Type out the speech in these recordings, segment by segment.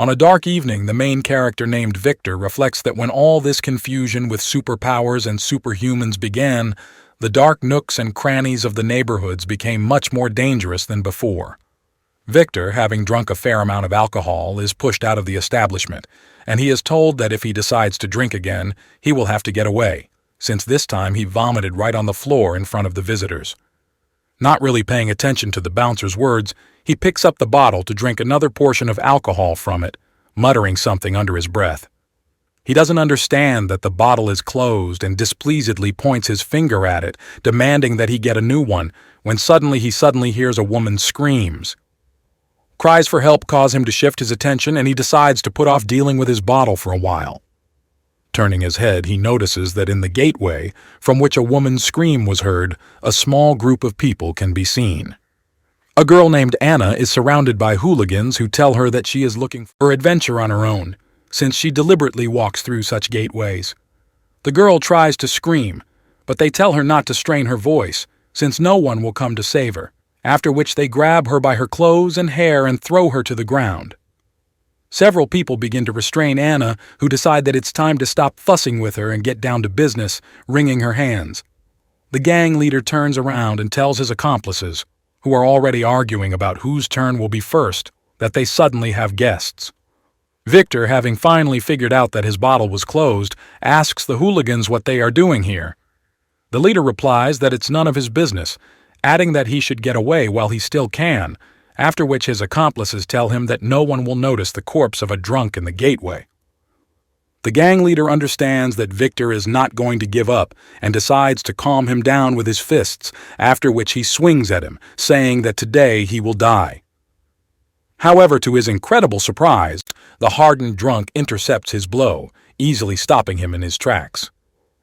On a dark evening, the main character named Victor reflects that when all this confusion with superpowers and superhumans began, the dark nooks and crannies of the neighborhoods became much more dangerous than before. Victor, having drunk a fair amount of alcohol, is pushed out of the establishment, and he is told that if he decides to drink again, he will have to get away, since this time he vomited right on the floor in front of the visitors. Not really paying attention to the bouncer's words, he picks up the bottle to drink another portion of alcohol from it, muttering something under his breath. He doesn't understand that the bottle is closed and displeasedly points his finger at it, demanding that he get a new one, when he suddenly hears a woman's screams. Cries for help cause him to shift his attention, and he decides to put off dealing with his bottle for a while. Turning his head, he notices that in the gateway, from which a woman's scream was heard, a small group of people can be seen. A girl named Anna is surrounded by hooligans who tell her that she is looking for adventure on her own, since she deliberately walks through such gateways. The girl tries to scream, but they tell her not to strain her voice, since no one will come to save her, after which they grab her by her clothes and hair and throw her to the ground. Several people begin to restrain Anna, who decide that it's time to stop fussing with her and get down to business, wringing her hands. The gang leader turns around and tells his accomplices, who are already arguing about whose turn will be first, that they suddenly have guests. Victor, having finally figured out that his bottle was closed, asks the hooligans what they are doing here. The leader replies that it's none of his business, adding that he should get away while he still can, after which his accomplices tell him that no one will notice the corpse of a drunk in the gateway. The gang leader understands that Victor is not going to give up and decides to calm him down with his fists, after which he swings at him, saying that today he will die. However, to his incredible surprise, the hardened drunk intercepts his blow, easily stopping him in his tracks.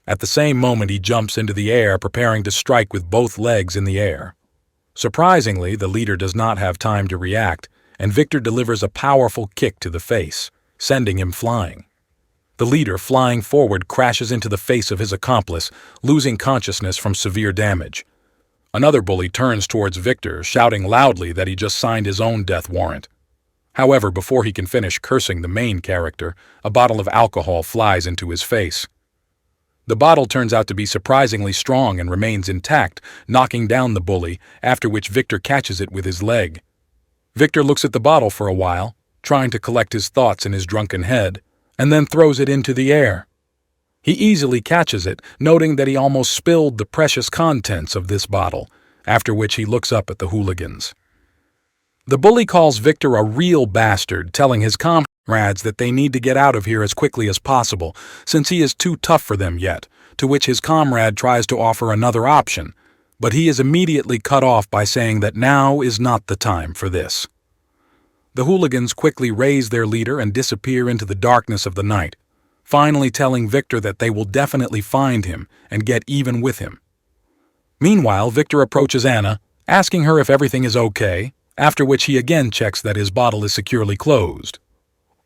At the same moment, he jumps into the air, preparing to strike with both legs in the air. Surprisingly, the leader does not have time to react, and Victor delivers a powerful kick to the face, sending him flying. The leader, flying forward, crashes into the face of his accomplice, losing consciousness from severe damage. Another bully turns towards Victor, shouting loudly that he just signed his own death warrant. However, before he can finish cursing the main character, a bottle of alcohol flies into his face. The bottle turns out to be surprisingly strong and remains intact, knocking down the bully, after which Victor catches it with his leg. Victor looks at the bottle for a while, trying to collect his thoughts in his drunken head, and then throws it into the air. He easily catches it, noting that he almost spilled the precious contents of this bottle, after which he looks up at the hooligans. The bully calls Victor a real bastard, telling his comrades that they need to get out of here as quickly as possible, since he is too tough for them yet, to which his comrade tries to offer another option, but he is immediately cut off by saying that now is not the time for this. The hooligans quickly raise their leader and disappear into the darkness of the night, finally telling Victor that they will definitely find him and get even with him. Meanwhile, Victor approaches Anna, asking her if everything is okay, after which he again checks that his bottle is securely closed.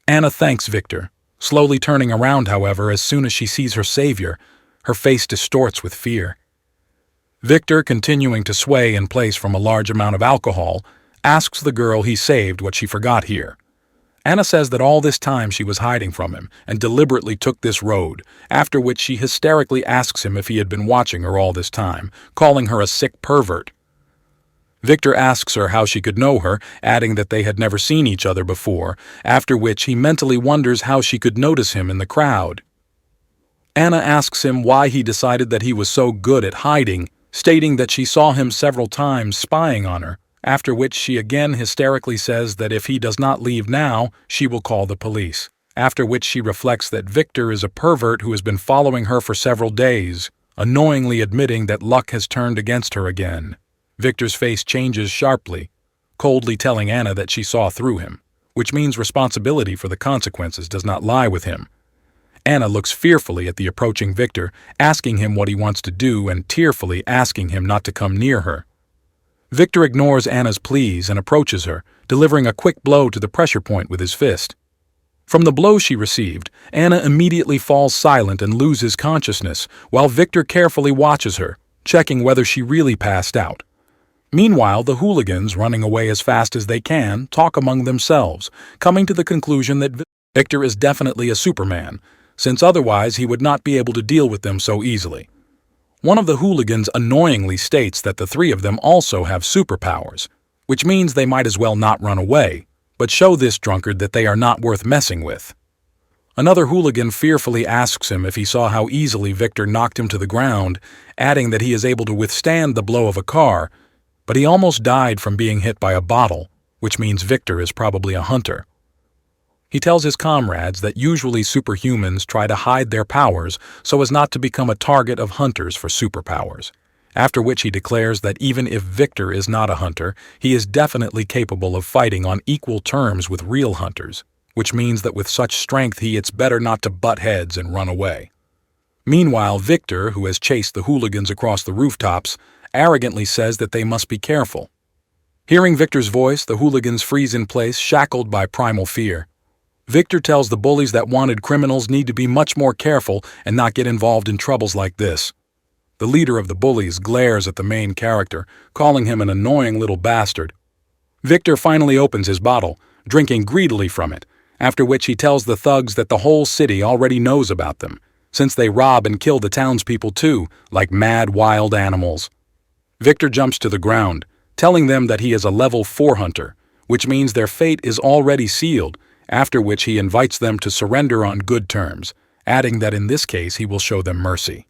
Anna thanks Victor, slowly turning around, however, as soon as she sees her savior. Her face distorts with fear. Victor, continuing to sway in place from a large amount of alcohol, asks the girl he saved what she forgot here. Anna says that all this time she was hiding from him and deliberately took this road, after which she hysterically asks him if he had been watching her all this time, calling her a sick pervert. Victor asks her how she could know her, adding that they had never seen each other before, after which he mentally wonders how she could notice him in the crowd. Anna asks him why he decided that he was so good at hiding, stating that she saw him several times spying on her, after which she again hysterically says that if he does not leave now, she will call the police, after which she reflects that Victor is a pervert who has been following her for several days, annoyingly admitting that luck has turned against her again. Victor's face changes sharply, coldly telling Anna that she saw through him, which means responsibility for the consequences does not lie with him. Anna looks fearfully at the approaching Victor, asking him what he wants to do and tearfully asking him not to come near her. Victor ignores Anna's pleas and approaches her, delivering a quick blow to the pressure point with his fist. From the blow she received, Anna immediately falls silent and loses consciousness, while Victor carefully watches her, checking whether she really passed out. Meanwhile, the hooligans, running away as fast as they can, talk among themselves, coming to the conclusion that Victor is definitely a Superman, since otherwise he would not be able to deal with them so easily. One of the hooligans annoyingly states that the three of them also have superpowers, which means they might as well not run away, but show this drunkard that they are not worth messing with. Another hooligan fearfully asks him if he saw how easily Victor knocked him to the ground, adding that he is able to withstand the blow of a car, but he almost died from being hit by a bottle, which means Victor is probably a hunter. He tells his comrades that usually superhumans try to hide their powers so as not to become a target of hunters for superpowers, after which he declares that even if Victor is not a hunter, he is definitely capable of fighting on equal terms with real hunters, which means that with such strength it's better not to butt heads and run away. Meanwhile, Victor, who has chased the hooligans across the rooftops, arrogantly says that they must be careful. Hearing Victor's voice, the hooligans freeze in place, shackled by primal fear. Victor tells the bullies that wanted criminals need to be much more careful and not get involved in troubles like this. The leader of the bullies glares at the main character, calling him an annoying little bastard. Victor finally opens his bottle, drinking greedily from it, after which he tells the thugs that the whole city already knows about them, since they rob and kill the townspeople too, like mad wild animals. Victor jumps to the ground, telling them that he is a level 4 hunter, which means their fate is already sealed, after which he invites them to surrender on good terms, adding that in this case he will show them mercy.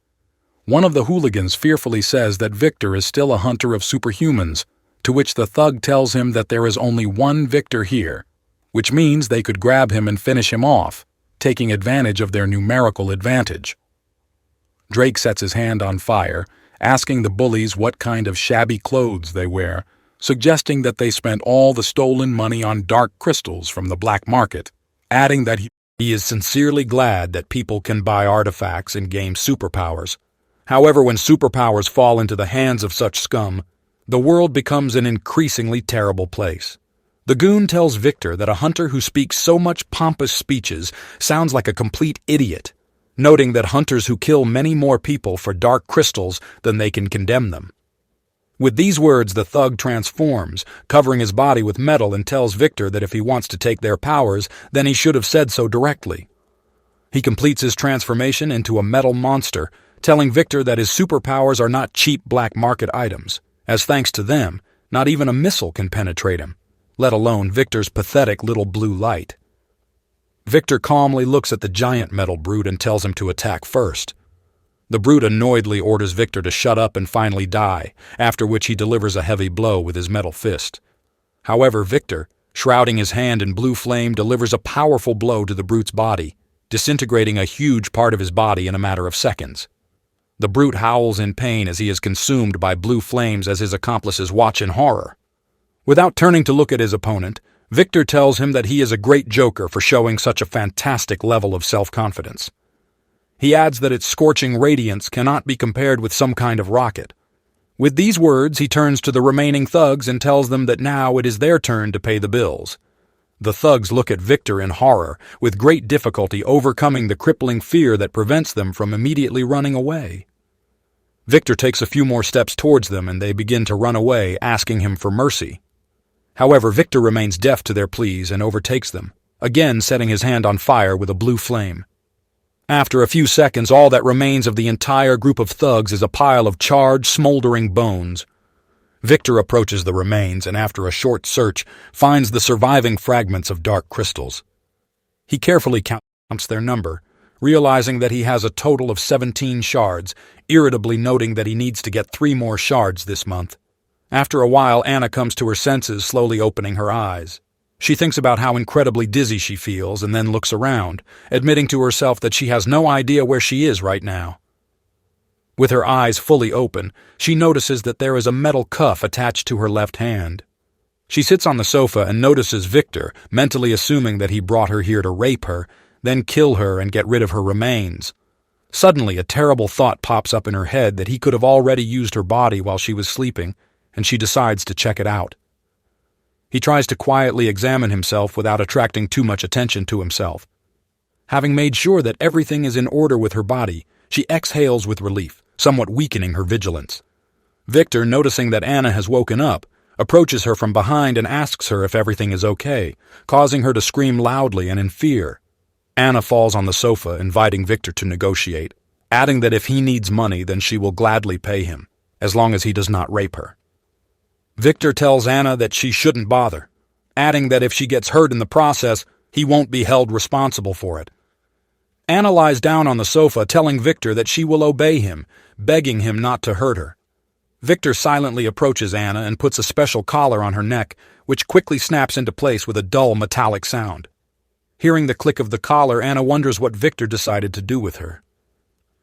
One of the hooligans fearfully says that Victor is still a hunter of superhumans, to which the thug tells him that there is only one Victor here, which means they could grab him and finish him off, taking advantage of their numerical advantage. Drake sets his hand on fire, asking the bullies what kind of shabby clothes they wear, suggesting that they spent all the stolen money on dark crystals from the black market, adding that he is sincerely glad that people can buy artifacts and gain superpowers. However, when superpowers fall into the hands of such scum, the world becomes an increasingly terrible place. The goon tells Victor that a hunter who speaks so much pompous speeches sounds like a complete idiot, noting that hunters who kill many more people for dark crystals than they can condemn them. With these words, the thug transforms, covering his body with metal, and tells Victor that if he wants to take their powers, then he should have said so directly. He completes his transformation into a metal monster, telling Victor that his superpowers are not cheap black market items, as thanks to them, not even a missile can penetrate him, let alone Victor's pathetic little blue light. Victor calmly looks at the giant metal brute and tells him to attack first. The brute annoyedly orders Victor to shut up and finally die, after which he delivers a heavy blow with his metal fist. However, Victor, shrouding his hand in blue flame, delivers a powerful blow to the brute's body, disintegrating a huge part of his body in a matter of seconds. The brute howls in pain as he is consumed by blue flames as his accomplices watch in horror. Without turning to look at his opponent, Victor tells him that he is a great joker for showing such a fantastic level of self-confidence. He adds that its scorching radiance cannot be compared with some kind of rocket. With these words, he turns to the remaining thugs and tells them that now it is their turn to pay the bills. The thugs look at Victor in horror, with great difficulty overcoming the crippling fear that prevents them from immediately running away. Victor takes a few more steps towards them and they begin to run away, asking him for mercy. However, Victor remains deaf to their pleas and overtakes them, again setting his hand on fire with a blue flame. After a few seconds, all that remains of the entire group of thugs is a pile of charred, smoldering bones. Victor approaches the remains and, after a short search, finds the surviving fragments of dark crystals. He carefully counts their number, realizing that he has a total of 17 shards, irritably noting that he needs to get 3 more shards this month. After a while, Anna comes to her senses, slowly opening her eyes. She thinks about how incredibly dizzy she feels and then looks around, admitting to herself that she has no idea where she is right now. With her eyes fully open, she notices that there is a metal cuff attached to her left hand. She sits on the sofa and notices Victor, mentally assuming that he brought her here to rape her, then kill her and get rid of her remains. Suddenly, a terrible thought pops up in her head that he could have already used her body while she was sleeping, and she decides to check it out. He tries to quietly examine himself without attracting too much attention to himself. Having made sure that everything is in order with her body, she exhales with relief, somewhat weakening her vigilance. Victor, noticing that Anna has woken up, approaches her from behind and asks her if everything is okay, causing her to scream loudly and in fear. Anna falls on the sofa, inviting Victor to negotiate, adding that if he needs money, then she will gladly pay him, as long as he does not rape her. Victor tells Anna that she shouldn't bother, adding that if she gets hurt in the process, he won't be held responsible for it. Anna lies down on the sofa, telling Victor that she will obey him, begging him not to hurt her. Victor silently approaches Anna and puts a special collar on her neck, which quickly snaps into place with a dull metallic sound. Hearing the click of the collar, Anna wonders what Victor decided to do with her.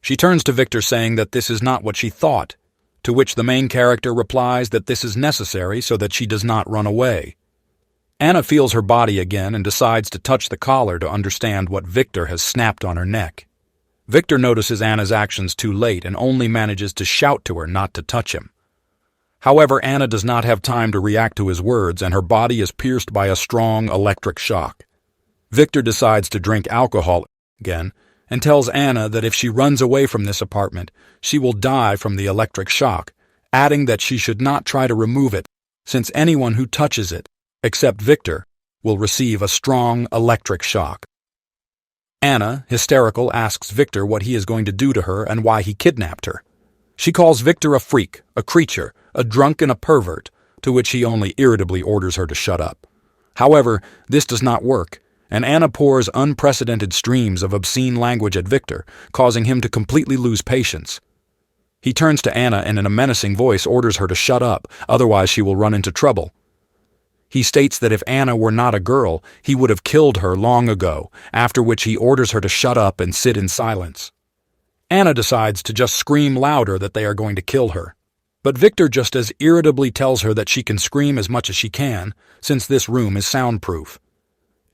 She turns to Victor saying that this is not what she thought, to which the main character replies that this is necessary so that she does not run away. Anna feels her body again and decides to touch the collar to understand what Victor has snapped on her neck. Victor notices Anna's actions too late and only manages to shout to her not to touch him. However, Anna does not have time to react to his words, and her body is pierced by a strong electric shock. Victor decides to drink alcohol again and tells Anna that if she runs away from this apartment, she will die from the electric shock, adding that she should not try to remove it, since anyone who touches it, except Victor, will receive a strong electric shock. Anna, hysterical, asks Victor what he is going to do to her and why he kidnapped her. She calls Victor a freak, a creature, a drunk and a pervert, to which he only irritably orders her to shut up. However, this does not work, and Anna pours unprecedented streams of obscene language at Victor, causing him to completely lose patience. He turns to Anna and in a menacing voice orders her to shut up, otherwise she will run into trouble. He states that if Anna were not a girl, he would have killed her long ago, after which he orders her to shut up and sit in silence. Anna decides to just scream louder that they are going to kill her, but Victor just as irritably tells her that she can scream as much as she can, since this room is soundproof.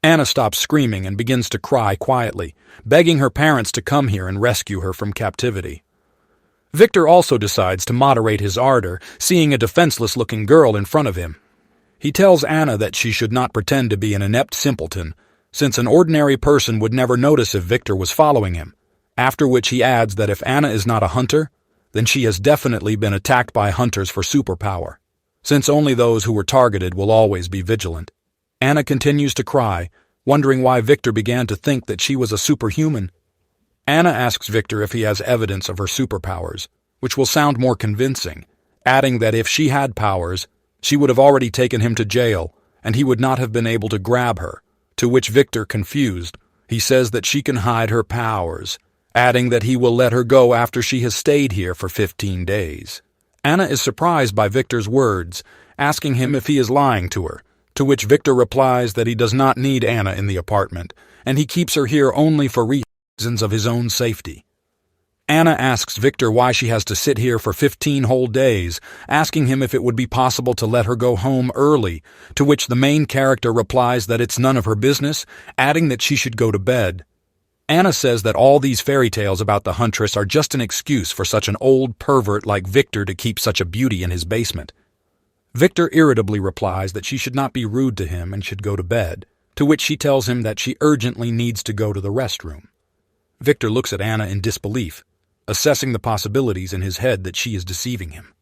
Anna stops screaming and begins to cry quietly, begging her parents to come here and rescue her from captivity. Victor also decides to moderate his ardor, seeing a defenseless-looking girl in front of him. He tells Anna that she should not pretend to be an inept simpleton, since an ordinary person would never notice if Victor was following him, after which he adds that if Anna is not a hunter, then she has definitely been attacked by hunters for superpower, since only those who were targeted will always be vigilant. Anna continues to cry, wondering why Victor began to think that she was a superhuman. Anna asks Victor if he has evidence of her superpowers, which will sound more convincing, adding that if she had powers, she would have already taken him to jail, and he would not have been able to grab her, to which Victor, confused, he says that she can hide her powers, adding that he will let her go after she has stayed here for 15 days. Anna is surprised by Victor's words, asking him if he is lying to her, to which Victor replies that he does not need Anna in the apartment, and he keeps her here only for reasons of his own safety. Anna asks Victor why she has to sit here for 15 whole days, asking him if it would be possible to let her go home early, to which the main character replies that it's none of her business, adding that she should go to bed. Anna says that all these fairy tales about the huntress are just an excuse for such an old pervert like Victor to keep such a beauty in his basement. Victor irritably replies that she should not be rude to him and should go to bed, to which she tells him that she urgently needs to go to the restroom. Victor looks at Anna in disbelief, assessing the possibilities in his head that she is deceiving him.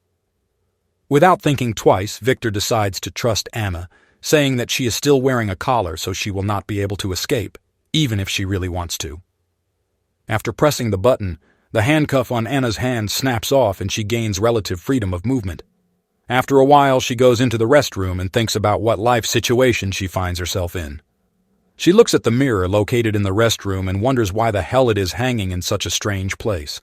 Without thinking twice, Victor decides to trust Anna, saying that she is still wearing a collar so she will not be able to escape, even if she really wants to. After pressing the button, the handcuff on Anna's hand snaps off and she gains relative freedom of movement. After a while, she goes into the restroom and thinks about what life situation she finds herself in. She looks at the mirror located in the restroom and wonders why the hell it is hanging in such a strange place.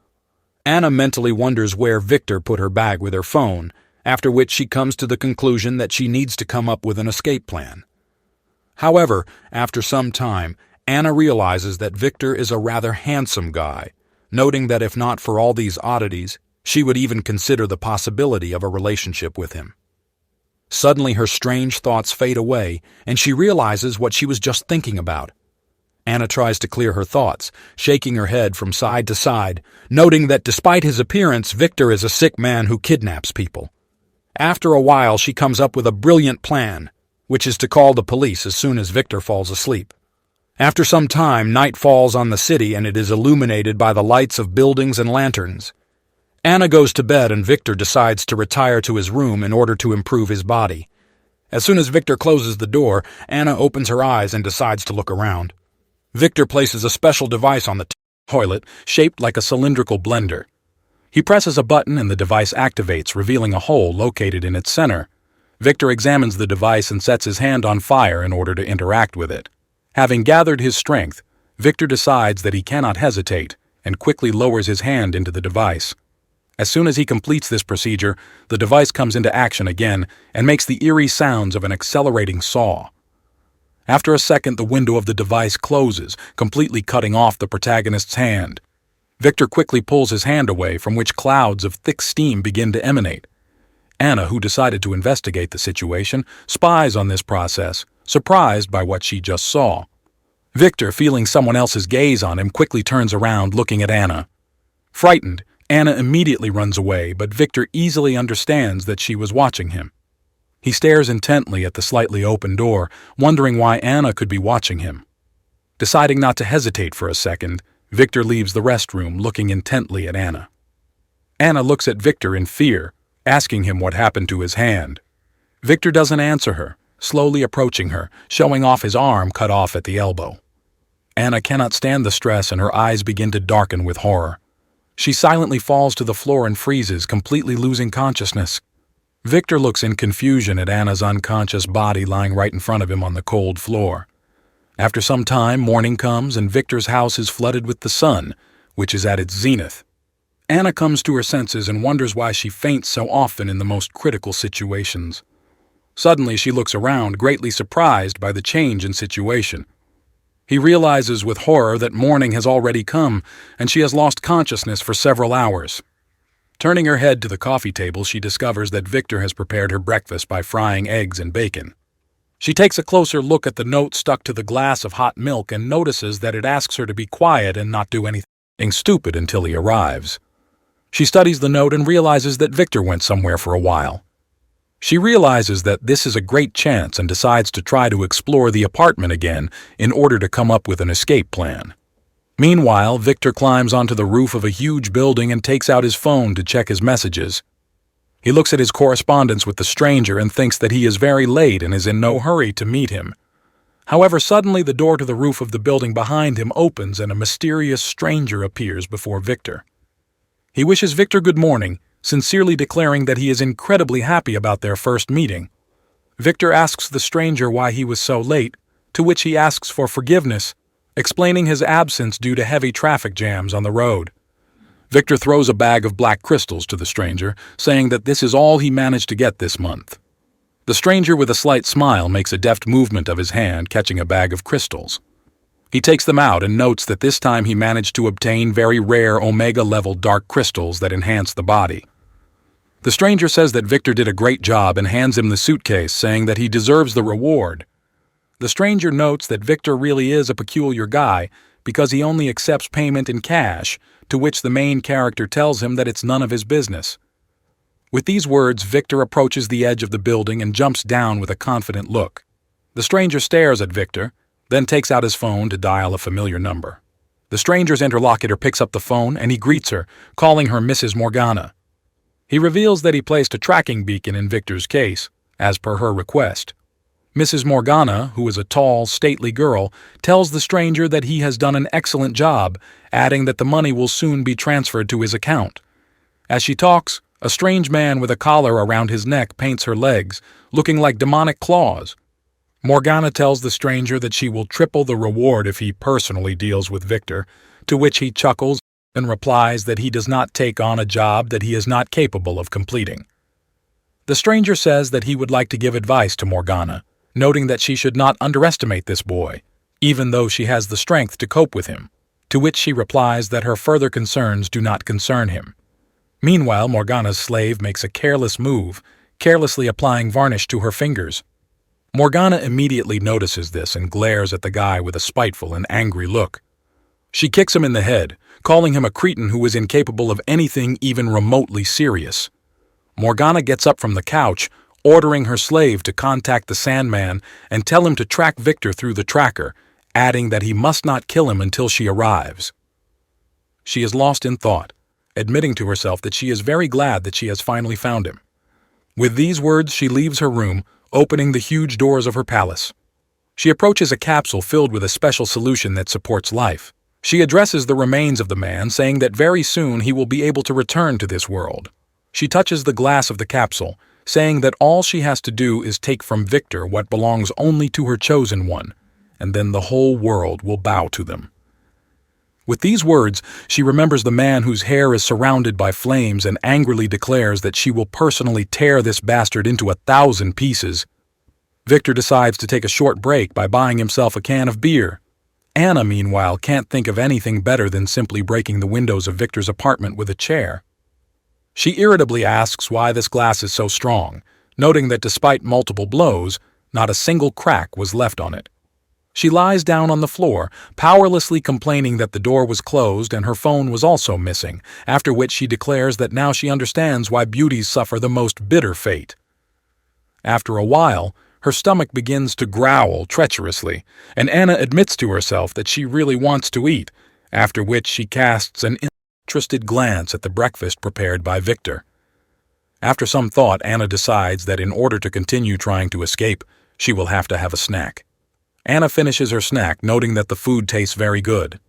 Anna mentally wonders where Victor put her bag with her phone, after which she comes to the conclusion that she needs to come up with an escape plan. However, after some time, Anna realizes that Victor is a rather handsome guy, noting that if not for all these oddities, she would even consider the possibility of a relationship with him. Suddenly her strange thoughts fade away, and she realizes what she was just thinking about. Anna tries to clear her thoughts, shaking her head from side to side, noting that despite his appearance, Victor is a sick man who kidnaps people. After a while, she comes up with a brilliant plan, which is to call the police as soon as Victor falls asleep. After some time, night falls on the city and it is illuminated by the lights of buildings and lanterns. Anna goes to bed and Victor decides to retire to his room in order to improve his body. As soon as Victor closes the door, Anna opens her eyes and decides to look around. Victor places a special device on the toilet, shaped like a cylindrical blender. He presses a button and the device activates, revealing a hole located in its center. Victor examines the device and sets his hand on fire in order to interact with it. Having gathered his strength, Victor decides that he cannot hesitate and quickly lowers his hand into the device. As soon as he completes this procedure, the device comes into action again and makes the eerie sounds of an accelerating saw. After a second, the window of the device closes, completely cutting off the protagonist's hand. Victor quickly pulls his hand away, from which clouds of thick steam begin to emanate. Anna, who decided to investigate the situation, spies on this process, surprised by what she just saw. Victor, feeling someone else's gaze on him, quickly turns around, looking at Anna. Frightened, Anna immediately runs away, but Victor easily understands that she was watching him. He stares intently at the slightly open door, wondering why Anna could be watching him. Deciding not to hesitate for a second, Victor leaves the restroom, looking intently at Anna. Anna looks at Victor in fear, asking him what happened to his hand. Victor doesn't answer her, slowly approaching her, showing off his arm cut off at the elbow. Anna cannot stand the stress and her eyes begin to darken with horror. She silently falls to the floor and freezes, completely losing consciousness. Victor looks in confusion at Anna's unconscious body lying right in front of him on the cold floor. After some time, morning comes and Victor's house is flooded with the sun, which is at its zenith. Anna comes to her senses and wonders why she faints so often in the most critical situations. Suddenly, she looks around, greatly surprised by the change in situation. He realizes with horror that morning has already come, and she has lost consciousness for several hours. Turning her head to the coffee table, she discovers that Victor has prepared her breakfast by frying eggs and bacon. She takes a closer look at the note stuck to the glass of hot milk and notices that it asks her to be quiet and not do anything stupid until he arrives. She studies the note and realizes that Victor went somewhere for a while. She realizes that this is a great chance and decides to try to explore the apartment again in order to come up with an escape plan. Meanwhile, Victor climbs onto the roof of a huge building and takes out his phone to check his messages. He looks at his correspondence with the stranger and thinks that he is very late and is in no hurry to meet him. However, suddenly the door to the roof of the building behind him opens and a mysterious stranger appears before Victor. He wishes Victor good morning, sincerely declaring that he is incredibly happy about their first meeting. Victor asks the stranger why he was so late, to which he asks for forgiveness, explaining his absence due to heavy traffic jams on the road. Victor throws a bag of black crystals to the stranger, saying that this is all he managed to get this month. The stranger, with a slight smile, makes a deft movement of his hand, catching a bag of crystals. He takes them out and notes that this time he managed to obtain very rare Omega-level dark crystals that enhance the body. The stranger says that Victor did a great job and hands him the suitcase, saying that he deserves the reward. The stranger notes that Victor really is a peculiar guy because he only accepts payment in cash, to which the main character tells him that it's none of his business. With these words, Victor approaches the edge of the building and jumps down with a confident look. The stranger stares at Victor, then takes out his phone to dial a familiar number. The stranger's interlocutor picks up the phone and he greets her, calling her Mrs. Morgana. He reveals that he placed a tracking beacon in Victor's case, as per her request. Mrs. Morgana, who is a tall, stately girl, tells the stranger that he has done an excellent job, adding that the money will soon be transferred to his account. As she talks, a strange man with a collar around his neck paints her legs, looking like demonic claws. Morgana tells the stranger that she will triple the reward if he personally deals with Victor, to which he chuckles and replies that he does not take on a job that he is not capable of completing. The stranger says that he would like to give advice to Morgana, noting that she should not underestimate this boy, even though she has the strength to cope with him, to which she replies that her further concerns do not concern him. Meanwhile, Morgana's slave makes a careless move, carelessly applying varnish to her fingers. Morgana immediately notices this and glares at the guy with a spiteful and angry look. She kicks him in the head, calling him a cretin who is incapable of anything even remotely serious. Morgana gets up from the couch, ordering her slave to contact the Sandman and tell him to track Victor through the tracker, adding that he must not kill him until she arrives. She is lost in thought, admitting to herself that she is very glad that she has finally found him. With these words, she leaves her room, opening the huge doors of her palace. She approaches a capsule filled with a special solution that supports life. She addresses the remains of the man, saying that very soon he will be able to return to this world. She touches the glass of the capsule, saying that all she has to do is take from Victor what belongs only to her chosen one, and then the whole world will bow to them. With these words, she remembers the man whose hair is surrounded by flames and angrily declares that she will personally tear this bastard into 1,000 pieces. Victor decides to take a short break by buying himself a can of beer. Anna, meanwhile, can't think of anything better than simply breaking the windows of Victor's apartment with a chair. She irritably asks why this glass is so strong, noting that despite multiple blows, not a single crack was left on it. She lies down on the floor, powerlessly complaining that the door was closed and her phone was also missing, after which she declares that now she understands why beauties suffer the most bitter fate. After a while, her stomach begins to growl treacherously, and Anna admits to herself that she really wants to eat, after which she casts an interested glance at the breakfast prepared by Victor. After some thought, Anna decides that in order to continue trying to escape, she will have to have a snack. Anna finishes her snack, noting that the food tastes very good.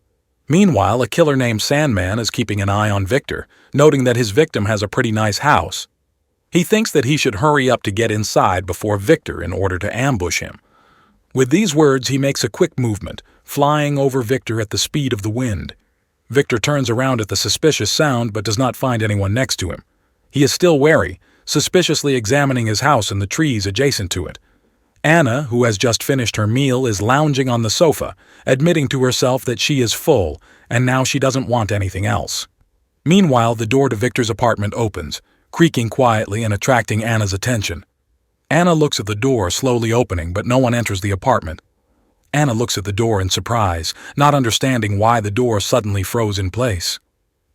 Meanwhile, a killer named Sandman is keeping an eye on Victor, noting that his victim has a pretty nice house. He thinks that he should hurry up to get inside before Victor in order to ambush him. With these words, he makes a quick movement, flying over Victor at the speed of the wind. Victor turns around at the suspicious sound but does not find anyone next to him. He is still wary, suspiciously examining his house and the trees adjacent to it. Anna, who has just finished her meal, is lounging on the sofa, admitting to herself that she is full, and now she doesn't want anything else. Meanwhile, the door to Victor's apartment opens, creaking quietly and attracting Anna's attention. Anna looks at the door slowly opening, but no one enters the apartment. Anna looks at the door in surprise, not understanding why the door suddenly froze in place.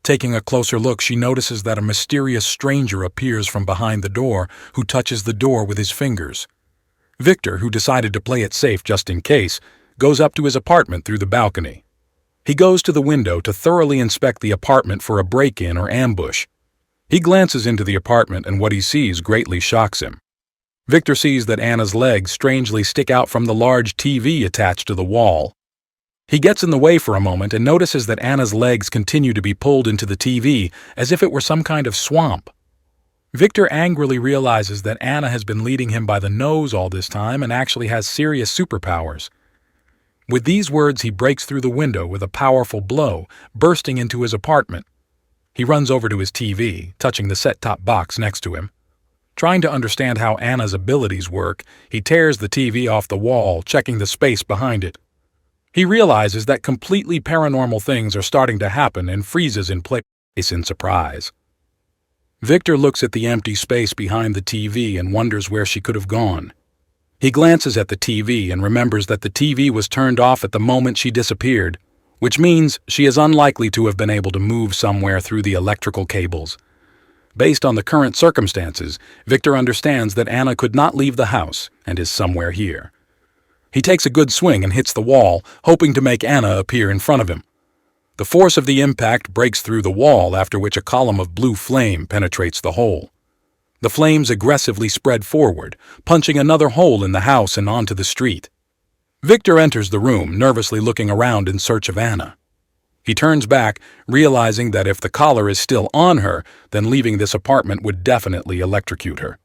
Taking a closer look, she notices that a mysterious stranger appears from behind the door, who touches the door with his fingers. Victor, who decided to play it safe just in case, goes up to his apartment through the balcony. He goes to the window to thoroughly inspect the apartment for a break-in or ambush. He glances into the apartment and what he sees greatly shocks him. Victor sees that Anna's legs strangely stick out from the large TV attached to the wall. He gets in the way for a moment and notices that Anna's legs continue to be pulled into the TV as if it were some kind of swamp. Victor angrily realizes that Anna has been leading him by the nose all this time and actually has serious superpowers. With these words, he breaks through the window with a powerful blow, bursting into his apartment. He runs over to his TV, touching the set-top box next to him. Trying to understand how Anna's abilities work, he tears the TV off the wall, checking the space behind it. He realizes that completely paranormal things are starting to happen and freezes in place in surprise. Victor looks at the empty space behind the TV and wonders where she could have gone. He glances at the TV and remembers that the TV was turned off at the moment she disappeared, which means she is unlikely to have been able to move somewhere through the electrical cables. Based on the current circumstances, Victor understands that Anna could not leave the house and is somewhere here. He takes a good swing and hits the wall, hoping to make Anna appear in front of him. The force of the impact breaks through the wall, after which a column of blue flame penetrates the hole. The flames aggressively spread forward, punching another hole in the house and onto the street. Victor enters the room, nervously looking around in search of Anna. He turns back, realizing that if the collar is still on her, then leaving this apartment would definitely electrocute her.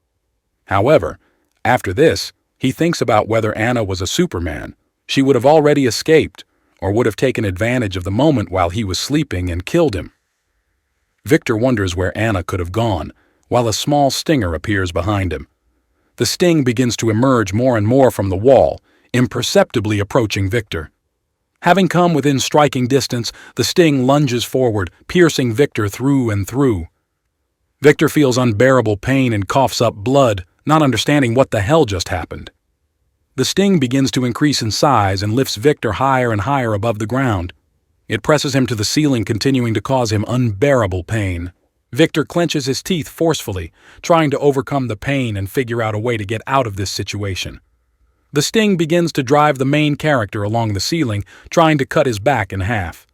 However, after this, he thinks about whether Anna was a Superman. She would have already escaped, or would have taken advantage of the moment while he was sleeping and killed him. Victor wonders where Anna could have gone, while a small stinger appears behind him. The sting begins to emerge more and more from the wall, imperceptibly approaching Victor. Having come within striking distance, the sting lunges forward, piercing Victor through and through. Victor feels unbearable pain and coughs up blood, not understanding what the hell just happened. The sting begins to increase in size and lifts Victor higher and higher above the ground. It presses him to the ceiling, continuing to cause him unbearable pain. Victor clenches his teeth forcefully, trying to overcome the pain and figure out a way to get out of this situation. The sting begins to drive the main character along the ceiling, trying to cut his back in half.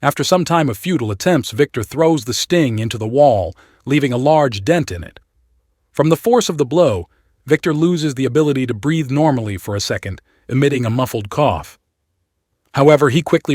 After some time of futile attempts, Victor throws the sting into the wall, leaving a large dent in it. From the force of the blow, Victor loses the ability to breathe normally for a second, emitting a muffled cough. However, he quickly